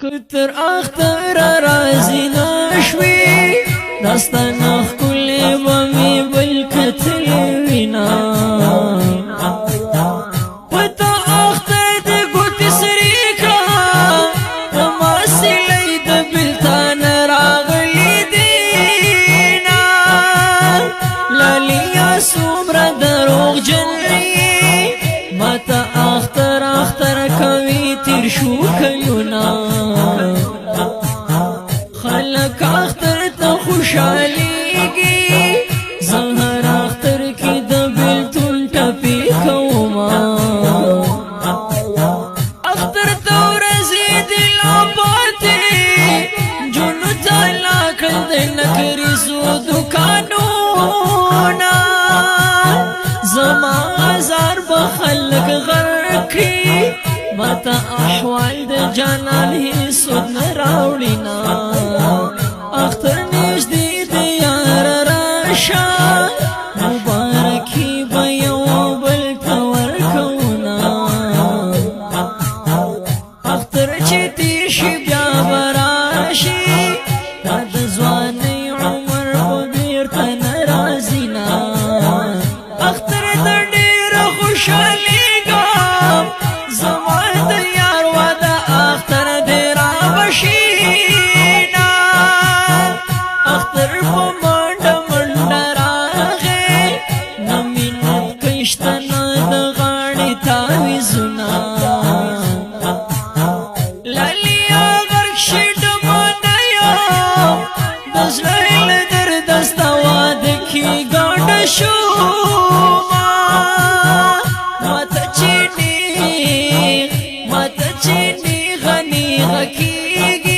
کتر اختر رازی نشوی داستان اخکلی بمی بلکتل وینا پتا اختر دی گوتی سریکا دماسی لید بلتان راغلی دینا لالیا سومر دروغ جنری ماتا اختر کوي تیر شو کلونا خلق اختر ته خوشاليږي زهر اختر کې د بلتون ټپي کوما اختر ته ورځي د لاباتې جون تعالی کړه نکري سو دکانونه زما هزار بخلق غرقي ماتا احوال د جانان هی سود نراوڑینا اختر نشدی د یار راشا مبارکی بیو بل تور کونا اختر چی تیر شی بیا براشی داد زوانی عمر بیر تن رازینا اختر در دیر خوشالی گام زمان د یار ودا اختر دیرا بشینا اختر په منډه منډه راغی نمینت کشتنا د غاړې تاویزونه لالیا غرق شي ډمانه یم د زړه له درده ستا واده کې ګاډه شومه ماته چینی غنی غکیږي